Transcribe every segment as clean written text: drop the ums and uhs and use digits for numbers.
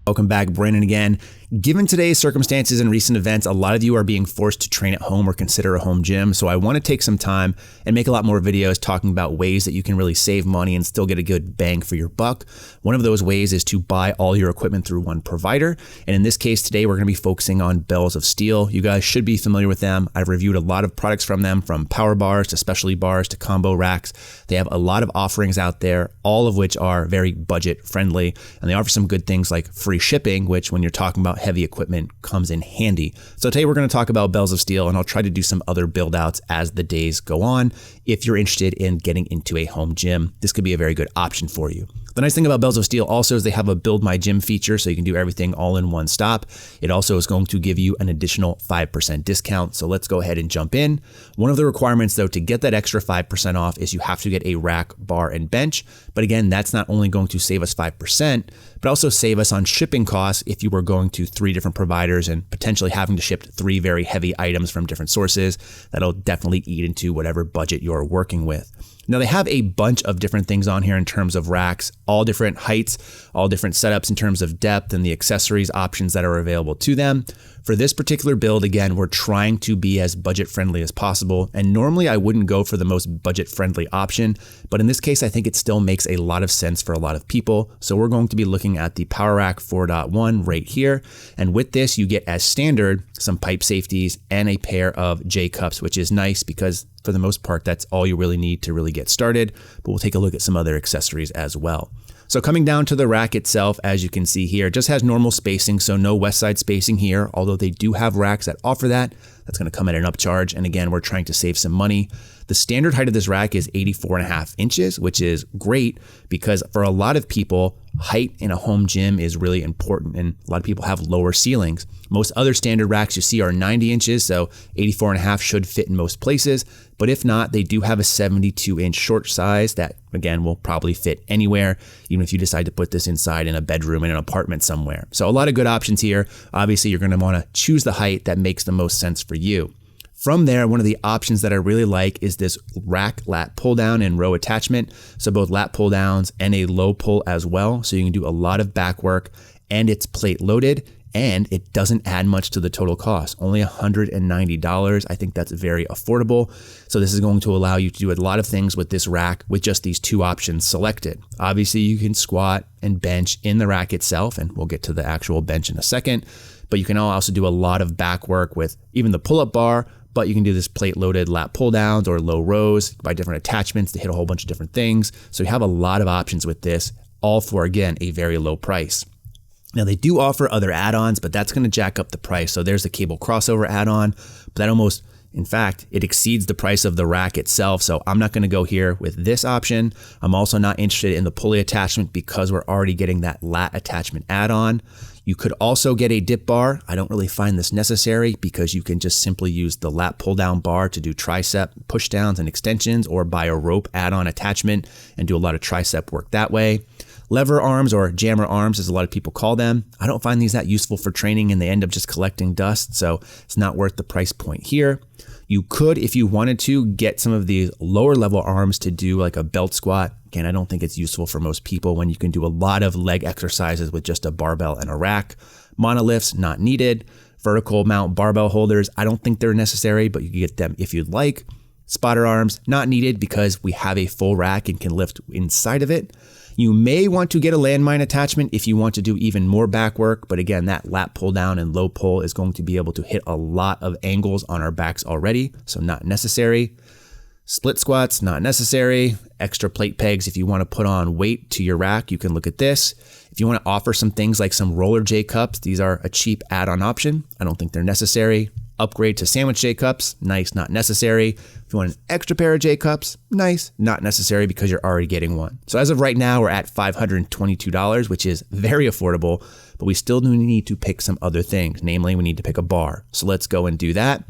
Welcome back, Brandon again. Given today's circumstances and recent events, a lot of you are being forced to train at home or consider a home gym. So I want to take some time and make a lot more videos talking about ways that you can really save money and still get a good bang for your buck. One of those ways is to buy all your equipment through one provider. And in this case today, we're going to be focusing on Bells of Steel. You guys should be familiar with them. I've reviewed a lot of products from them, from power bars to specialty bars to combo racks. They have a lot of offerings out there, all of which are very budget friendly. And they offer some good things like free shipping, which when you're talking about heavy equipment comes in handy. So today we're going to talk about Bells of Steel, and I'll try to do some other build outs as the days go on. If you're interested in getting into a home gym, this could be a very good option for you. The nice thing about Bells of Steel also is they have a Build My Gym feature, so you can do everything all in one stop. It also is going to give you an additional 5% discount. So let's go ahead and jump in. One of the requirements though to get that extra 5% off is you have to get a rack, bar, and bench. But again, that's not only going to save us 5%, but also save us on shipping costs if you were going to 3 different providers and potentially having to ship 3 very heavy items from different sources. That'll definitely eat into whatever budget you're working with. Now they have a bunch of different things on here in terms of racks, all different heights, all different setups in terms of depth and the accessories options that are available to them. For this particular build, again, we're trying to be as budget friendly as possible. And normally I wouldn't go for the most budget friendly option, but in this case, I think it still makes a lot of sense for a lot of people. So we're going to be looking at the Power Rack 4.1 right here. And with this, you get as standard some pipe safeties and a pair of J cups, which is nice because for the most part, that's all you really need to really get started. But we'll take a look at some other accessories as well. So coming down to the rack itself, as you can see here, it just has normal spacing, so no west side spacing here, although they do have racks that offer that. That's going to come at an upcharge. And again, we're trying to save some money. The standard height of this rack is 84.5 inches, which is great because for a lot of people, height in a home gym is really important. And a lot of people have lower ceilings. Most other standard racks you see are 90 inches, so 84.5 should fit in most places. But if not, they do have a 72-inch short size that, again, will probably fit anywhere, even if you decide to put this inside in a bedroom in an apartment somewhere. So a lot of good options here. Obviously, you're going to want to choose the height that makes the most sense for you. From there, one of the options that I really like is this rack lat pull down and row attachment. So both lat pull downs and a low pull as well. So you can do a lot of back work, and it's plate loaded and it doesn't add much to the total cost, only $190. I think that's very affordable. So this is going to allow you to do a lot of things with this rack with just these 2 options selected. Obviously you can squat and bench in the rack itself, and we'll get to the actual bench in a second, but you can also do a lot of back work with even the pull-up bar. But you can do this plate loaded lat pull downs or low rows by different attachments to hit a whole bunch of different things. So you have a lot of options with this, all for, again, a very low price. Now they do offer other add-ons, but that's going to jack up the price. So there's the cable crossover add-on, but that almost, in fact, it exceeds the price of the rack itself. So I'm not going to go here with this option. I'm also not interested in the pulley attachment because we're already getting that lat attachment add-on. You could also get a dip bar. I don't really find this necessary because you can just simply use the lat pull down bar to do tricep push downs and extensions, or buy a rope add-on attachment and do a lot of tricep work that way. Lever arms, or jammer arms as a lot of people call them, I don't find these that useful for training, and they end up just collecting dust, so it's not worth the price point here. You could, if you wanted to, get some of these lower level arms to do like a belt squat. Again, I don't think it's useful for most people when you can do a lot of leg exercises with just a barbell and a rack. Monolifts, not needed. Vertical mount barbell holders, I don't think they're necessary, but you can get them if you'd like. Spotter arms, not needed because we have a full rack and can lift inside of it. You may want to get a landmine attachment if you want to do even more back work, but again, that lat pull down and low pull is going to be able to hit a lot of angles on our backs already, so not necessary. Split squats, not necessary. Extra plate pegs if you want to put on weight to your rack, you can look at this. If you want to offer some things like some roller J cups, these are a cheap add-on option. I don't think they're necessary. Upgrade to sandwich J cups, nice, not necessary. If you want an extra pair of J cups, nice, not necessary because you're already getting one. So as of right now, we're at $522, which is very affordable, but we still do need to pick some other things. Namely, we need to pick a bar. So let's go and do that.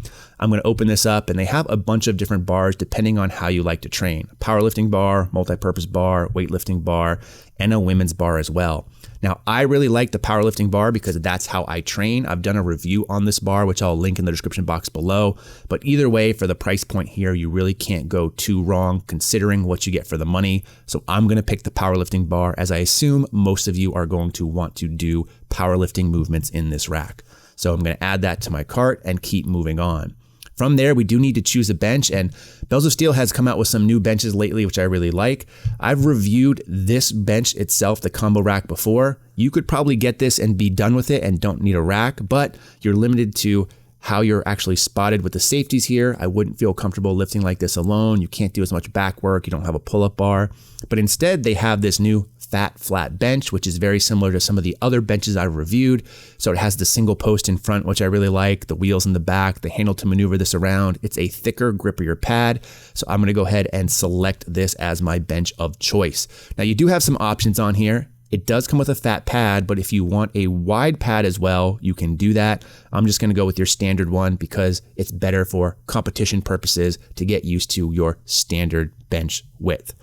I'm going to open this up, and they have a bunch of different bars depending on how you like to train. Powerlifting bar, multi-purpose bar, weightlifting bar, and a women's bar as well. Now, I really like the powerlifting bar because that's how I train. I've done a review on this bar, which I'll link in the description box below. But either way, for the price point here, you really can't go too wrong considering what you get for the money. So I'm going to pick the powerlifting bar, as I assume most of you are going to want to do powerlifting movements in this rack. So I'm going to add that to my cart and keep moving on. From there, we do need to choose a bench, and Bells of Steel has come out with some new benches lately, which I really like. I've reviewed this bench itself, the combo rack, before. You could probably get this and be done with it and don't need a rack, but you're limited to how you're actually spotted with the safeties here. I wouldn't feel comfortable lifting like this alone. You can't do as much back work. You don't have a pull-up bar, but instead they have this new fat flat bench, which is very similar to some of the other benches I've reviewed. So it has the single post in front, which I really like, the wheels in the back, the handle to maneuver this around. It's a thicker, grippier pad. So I'm going to go ahead and select this as my bench of choice. Now you do have some options on here. It does come with a fat pad, but if you want a wide pad as well, you can do that. I'm just going to go with your standard one because it's better for competition purposes to get used to your standard bench width.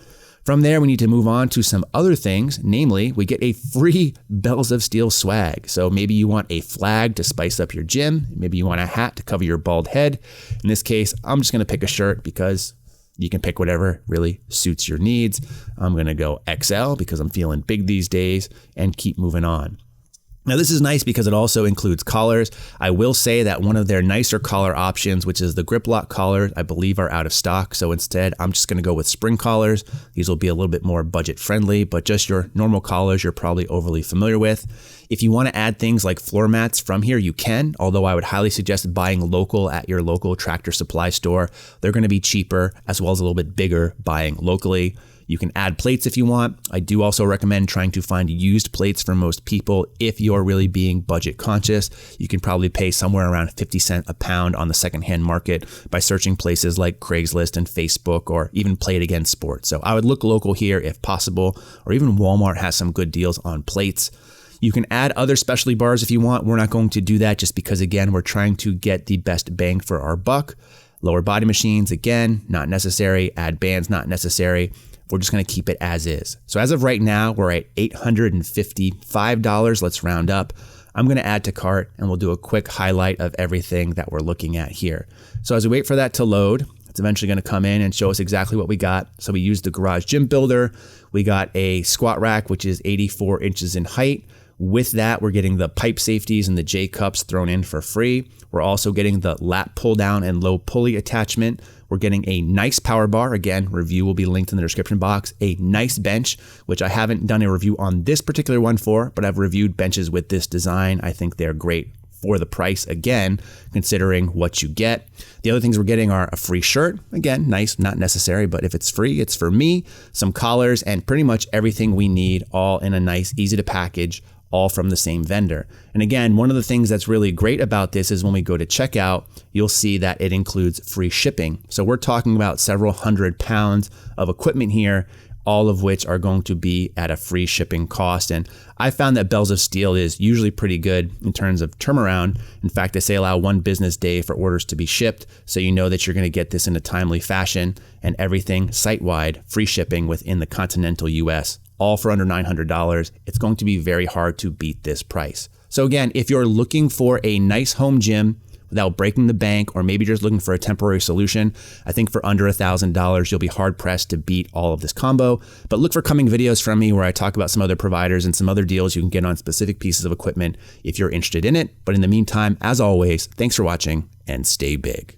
From there, we need to move on to some other things. Namely, we get a free Bells of Steel swag. So maybe you want a flag to spice up your gym. Maybe you want a hat to cover your bald head. In this case, I'm just going to pick a shirt because you can pick whatever really suits your needs. I'm going to go XL because I'm feeling big these days, and keep moving on. Now this is nice because it also includes collars. I will say that one of their nicer collar options, which is the grip lock collars, I believe are out of stock. So instead, I'm just going to go with spring collars. These will be a little bit more budget friendly, but just your normal collars you're probably overly familiar with. If you want to add things like floor mats from here, you can, although I would highly suggest buying local at your local Tractor Supply store. They're going to be cheaper, as well as a little bit bigger buying locally. You can add plates if you want. I do also recommend trying to find used plates for most people. If you're really being budget conscious, you can probably pay somewhere around 50 cents a pound on the secondhand market by searching places like Craigslist and Facebook, or even Play It Again Sports. So I would look local here if possible, or even Walmart has some good deals on plates. You can add other specialty bars if you want. We're not going to do that just because, again, we're trying to get the best bang for our buck. Lower body machines, again, not necessary. Add bands, not necessary. We're just going to keep it as is. So as of right now, we're at $855. Let's round up. I'm going to add to cart, and we'll do a quick highlight of everything that we're looking at here. So as we wait for that to load, it's eventually going to come in and show us exactly what we got. So we used the Garage Gym Builder. We got a squat rack, which is 84 inches in height. With that, we're getting the pipe safeties and the J cups thrown in for free. We're also getting the lat pull down and low pulley attachment. We're getting a nice power bar. Again, review will be linked in the description box. A nice bench, which I haven't done a review on this particular one for, but I've reviewed benches with this design. I think they're great for the price, again, considering what you get. The other things we're getting are a free shirt. Again, nice, not necessary, but if it's free, it's for me. Some collars, and pretty much everything we need, all in a nice, easy to package, all from the same vendor. And again, one of the things that's really great about this is when we go to checkout, you'll see that it includes free shipping. So we're talking about several hundred pounds of equipment here, all of which are going to be at a free shipping cost. And I found that Bells of Steel is usually pretty good in terms of turnaround. In fact, they say allow 1 business day for orders to be shipped, so you know that you're going to get this in a timely fashion, and everything site-wide, free shipping within the continental US, all for under $900. It's going to be very hard to beat this price. So again, if you're looking for a nice home gym without breaking the bank, or maybe just looking for a temporary solution, I think for under $1,000, you'll be hard pressed to beat all of this combo. But look for coming videos from me where I talk about some other providers and some other deals you can get on specific pieces of equipment if you're interested in it. But in the meantime, as always, thanks for watching and stay big.